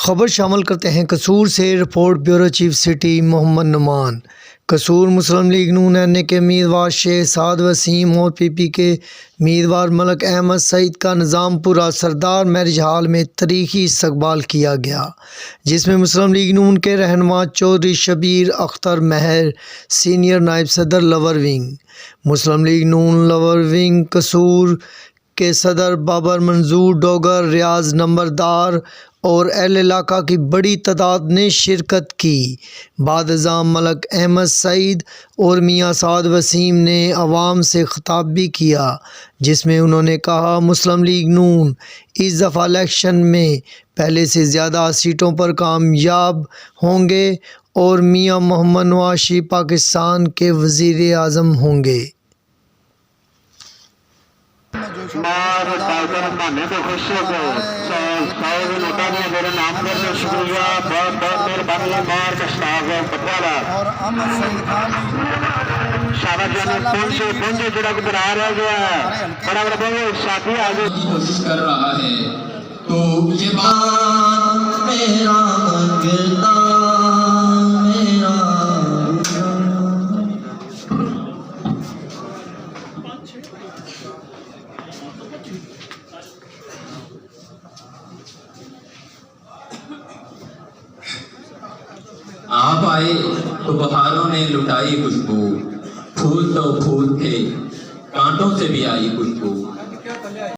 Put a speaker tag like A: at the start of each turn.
A: खबर शामिल करते हैं कसूर से। Report bureau chief city Mohammad Numan. Kasur Muslim league नून एन के उम्मीदवार शेख साद वसीम और पीपी के उम्मीदवार मलिक अहमद सईद का निज़ामपुरा सरदार मैरिज हॉल में तारीखी इस्तकबाल किया गया, जिसमें मुस्लिम लीग नून के रहनुमा चौधरी शबीर अख्तर महर, सीनियर नायब सदर लवर विंग, मुस्लिम लीग नून लवर विंग कसूर के सदर बाबर मंजूर डोगर, रियाज नंबरदार और अहल इलाका की बड़ी तादाद ने शिरकत की। बादशाह मलिक अहमद सईद और मियाँ साद वसीम ने अवाम से खिताब भी किया, जिसमें उन्होंने कहा मुस्लिम लीग नून इस दफ़ा इलेक्शन में पहले से ज़्यादा सीटों पर कामयाब होंगे और मियाँ मोहम्मद नवाज शरीफ पाकिस्तान के वज़ीर आज़म होंगे।
B: और अहमद सईद खान की कोशिश कर रहा है, तो ये मेरा आप आए तो बहारों ने लुटाई खुशबू, फूल तो फूल थे, कांटों से भी आई खुशबू।